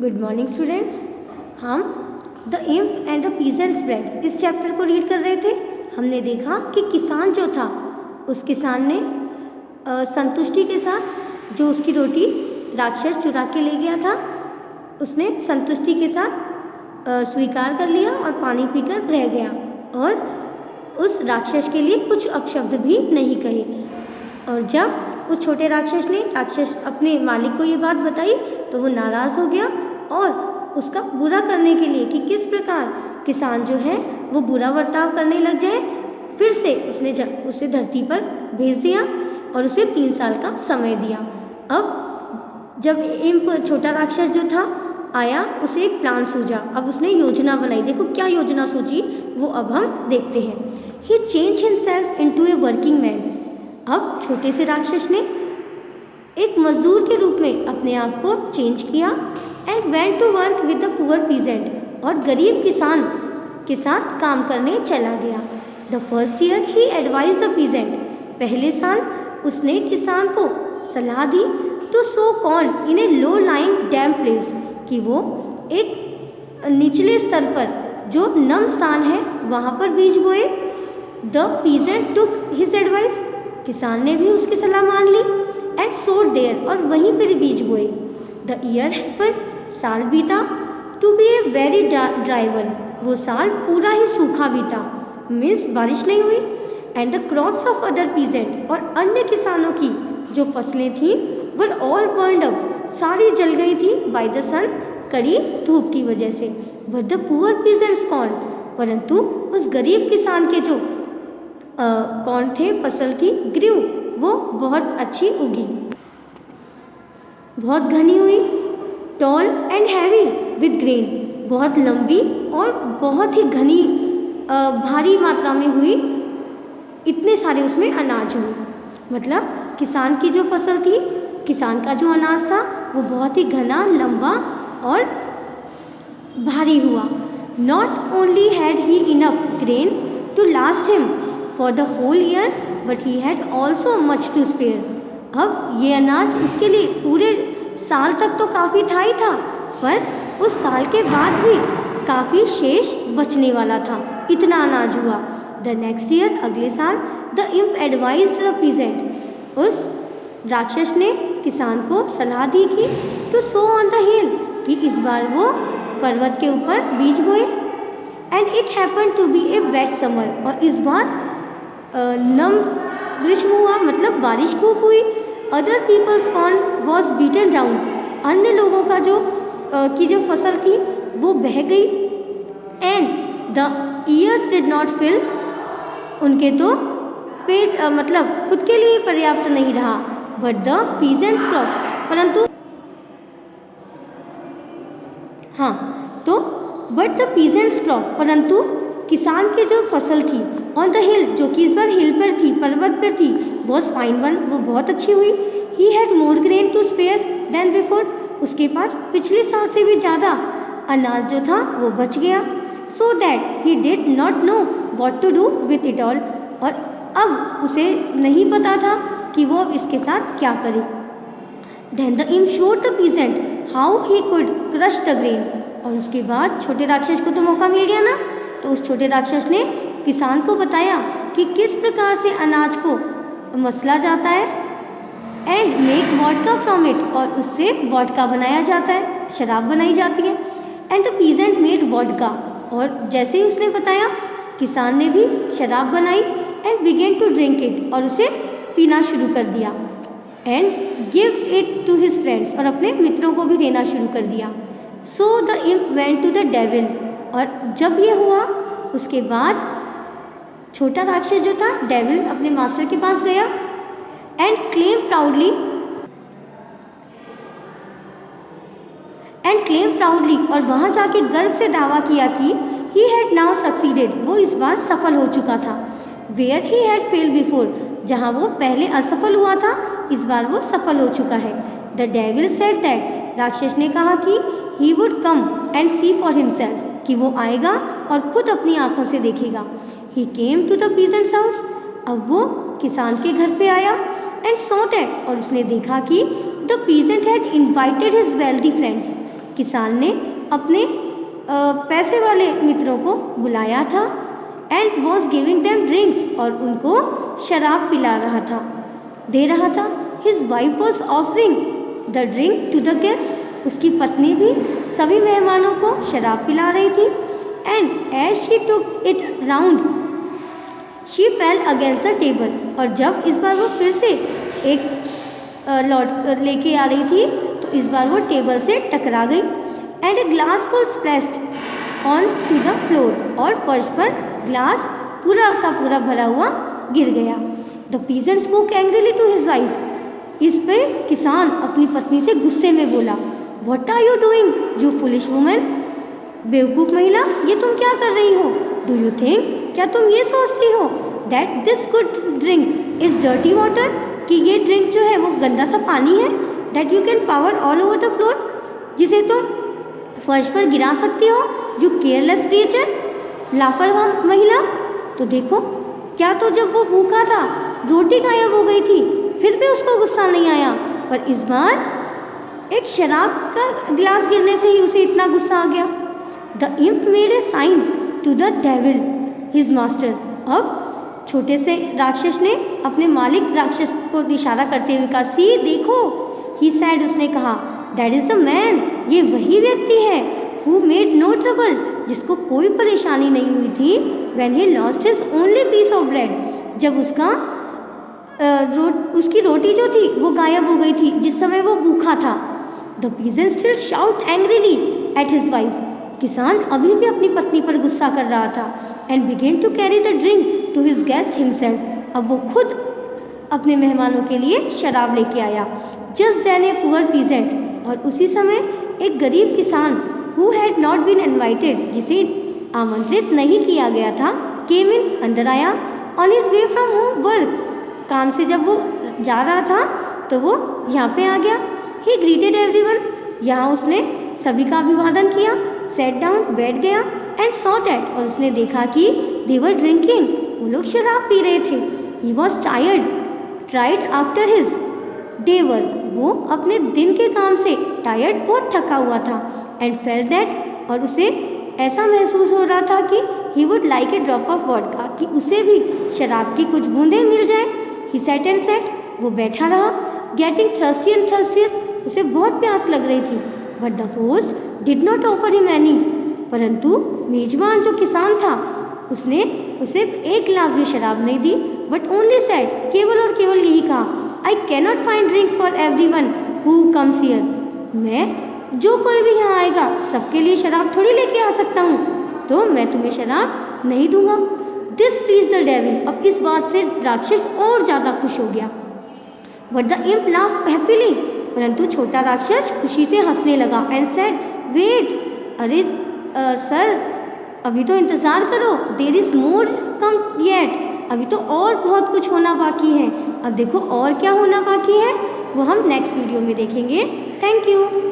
Good morning students. हम the imp and the peasant's bread इस chapter को read कर रहे थे। हमने देखा कि किसान जो था उस किसान ने संतुष्टि के साथ जो उसकी रोटी राक्षस चुरा के ले गया था उसने संतुष्टि के साथ स्वीकार कर लिया और पानी पीकर रह गया और उस राक्षस के लिए कुछ अपशब्द भी नहीं कहे। और जब उस छोटे राक्षस ने अपने मालिक को ये बात बताई तो वो नाराज़ हो गया और उसका बुरा करने के लिए कि किस प्रकार किसान जो है वो बुरा बर्ताव करने लग जाए, फिर से उसने उसे धरती पर भेज दिया और उसे 3 साल का समय दिया। अब जब इम्प छोटा राक्षस जो था आया, उसे एक प्लान सूझा। अब उसने योजना बनाई। देखो क्या योजना सोची वो अब हम देखते हैं। He change himself into a working man. अब छोटे से राक्षस ने एक मजदूर के रूप में अपने आप को चेंज किया and went to work with the poor peasant, और गरीब किसान के साथ काम करने चला गया। The first year he advise the peasant. पहले साल उसने किसान को सलाह दी to sow corn in a low lying damp place, कि वो एक निचले स्तर पर जो नम स्थान है वहाँ पर बीज बोए। The peasant took his advice. किसान ने भी उसकी सलाह मान ली एंड सोड देयर, और वहीं पर बीज बोए। The year happened. साल बीता। To be a very dry one. वो साल पूरा ही सूखा बीता, मीन्स बारिश नहीं हुई। And the crops of other peasant, और अन्य किसानों की जो फसलें थीं वर ऑल बर्नड अप, सारी जल गई थी बाय द सन, कड़ी धूप की वजह से। But the poor peasants corn, परंतु उस गरीब किसान के जो कौन थे, फसल थी, ग्रीव, वो बहुत अच्छी उगी, बहुत घनी हुई। Tall and heavy with grain, बहुत लंबी और बहुत ही घनी भारी मात्रा में हुई। इतने सारे उसमें अनाज हुए। मतलब किसान की जो फसल थी, किसान का जो अनाज था वो बहुत ही घना, लंबा और भारी हुआ। Not only had he enough grain to last him for the whole year, but he had also much to spare. अब ये अनाज उसके लिए पूरे साल तक तो काफ़ी था ही था, पर उस साल के बाद भी काफ़ी शेष बचने वाला था। इतना अनाज हुआ। द नेक्स्ट ईयर, अगले साल, the imp advised the peasant. उस राक्षस ने किसान को सलाह दी कि to sow on the hill, कि इस बार वो पर्वत के ऊपर बीज बोए। And it happen to be a wet summer, और इस बार नम ग्रीष्म हुआ, मतलब बारिश खूब हुई। Other people's corn was beaten down, अन्य लोगों का की जो फसल थी वो बह गई। And the ears did not fill, उनके तो पेट मतलब खुद के लिए पर्याप्त नहीं रहा। बट द पीजेंट्स क्रॉप, परंतु बट द पीजेंट्स क्रॉप, परंतु किसान की जो फसल थी ऑन द हिल, जो कि इस बार हिल पर थी, पर्वत पर थी, वॉज फाइन वन, वो बहुत अच्छी हुई। He had more grain to spare than before, उसके पास पिछले साल से भी ज़्यादा अनाज जो था वो बच गया। So that he did not know what to do with it all, और अब उसे नहीं पता था कि वो इसके साथ क्या करे। Then the imp showed the peasant how he could crush the grain, और उसके बाद छोटे राक्षस को तो मौका मिल गया ना, तो उस छोटे राक्षस ने किसान को बताया कि किस प्रकार से अनाज को मसला जाता है। And make vodka from it, और उससे वॉडका बनाया जाता है, शराब बनाई जाती है। And the peasant made vodka, और जैसे ही उसने बताया किसान ने भी शराब बनाई। And began to drink it, और उसे पीना शुरू कर दिया। And give it to his friends, और अपने मित्रों को भी देना शुरू कर दिया। So the imp went to the devil, और जब ये हुआ उसके बाद छोटा राक्षस जो था, डेविल, अपने मास्टर के पास गया। एंड क्लेम प्राउडली, और वहाँ जाके गर्व से दावा किया कि ही हैड नाउ सक्सीडेड, वो इस बार सफल हो चुका था। Where he had failed before, जहाँ वो पहले असफल हुआ था, इस बार वो सफल हो चुका है। द डेविल सेड दैट, राक्षस ने कहा कि he would come and see for himself, कि वो आएगा और खुद अपनी आंखों से देखेगा। He came to the peasant's house, अब वो किसान के घर पे आया। एंड सॉ दैट, और उसने देखा कि the peasant had invited his wealthy friends, किसान ने अपने पैसे वाले मित्रों को बुलाया था and was giving them drinks, और उनको शराब पिला रहा था, दे रहा था। His wife was offering the drink to the guest, उसकी पत्नी भी सभी मेहमानों को शराब पिला रही थी। And as she took it round she fell against the table, और जब इस बार वो फिर से एक लौट लेके आ रही थी तो इस बार वो टेबल से टकरा गई। And a glass was splashed on to the floor, और फर्श पर ग्लास पूरा का पूरा भरा हुआ गिर गया। The peasant spoke angrily to his wife, इस पे किसान अपनी पत्नी से गुस्से में बोला, what are you doing you foolish woman, बेवकूफ़ महिला, ये तुम क्या कर रही हो? डू यू थिंक, क्या तुम ये सोचती हो that this good drink is dirty water, कि ये ड्रिंक जो है वो गंदा सा पानी है, that you can power all over the floor, जिसे तुम फर्श पर गिरा सकती हो, यू केयरलेस क्रिएचर, लापरवाह महिला। तो देखो क्या, तो जब वो भूखा था रोटी गायब हो गई थी फिर भी उसको गुस्सा नहीं आया, पर इस बार एक शराब का गिलास गिरने से ही उसे इतना गुस्सा आ गया। The imp made a sign to the devil his master, अब छोटे से राक्षस ने अपने मालिक राक्षस को इशारा करते हुए कहा, सी देखो, ही सैड, उसने कहा, दैट इज़ द मैन, ये वही व्यक्ति है, हु मेड नो ट्रबल, जिसको कोई परेशानी नहीं हुई थी, when he lost his only piece of bread, जब उसकी रोटी जो थी वो गायब हो गई थी जिस समय वो भूखा था। The peasant still shout angrily at his wife, किसान अभी भी अपनी पत्नी पर गुस्सा कर रहा था। And began to carry the drink to his guest himself, अब वो खुद अपने मेहमानों के लिए शराब लेके आया। Just then a poor peasant, और उसी समय एक गरीब किसान who had not been invited, जिसे आमंत्रित नहीं किया गया था, केम इन, अंदर आया। On his way from home work, काम से जब वो जा रहा था तो वो यहाँ पे आ गया। ही ग्रीटेड एवरीवन, यहाँ उसने सभी का अभिवादन किया। सेट डाउन, बैठ गया। एंड सॉ दैट, और उसने देखा कि दे वर ड्रिंकिंग, वो लोग शराब पी रहे थे। He was tired after his day work, वो अपने दिन के काम से टायर्ड, बहुत थका हुआ था। एंड फेल्ट दैट, और उसे ऐसा महसूस हो रहा था कि he would like a drop of vodka, कि उसे भी शराब की कुछ बूंदें मिल जाए। ही सेट एंड सेट, वो बैठा रहा। गेटिंग थर्स्टी एंड थर्स्टियर, उसे बहुत प्यास लग रही थी। But the host did not offer him any, परंतु मेजबान जो किसान था उसने उसे एक गिलास भी शराब नहीं दी। बट ओनली सेड, केवल और केवल यही कहा, I cannot find drink for everyone who comes here, मैं जो कोई भी यहाँ आएगा सबके लिए शराब थोड़ी लेके आ सकता हूँ, तो मैं तुम्हें शराब नहीं दूंगा। दिस प्लीज द डेविल, अब इस बात से राक्षस और ज़्यादा खुश हो गया। But the imp laugh happily, परंतु छोटा राक्षस खुशी से हंसने लगा। एंड सेड, वेट, अरे सर अभी तो इंतज़ार करो, there is more come yet, अभी तो और बहुत कुछ होना बाकी है। अब देखो और क्या होना बाकी है वो हम नेक्स्ट वीडियो में देखेंगे। Thank you.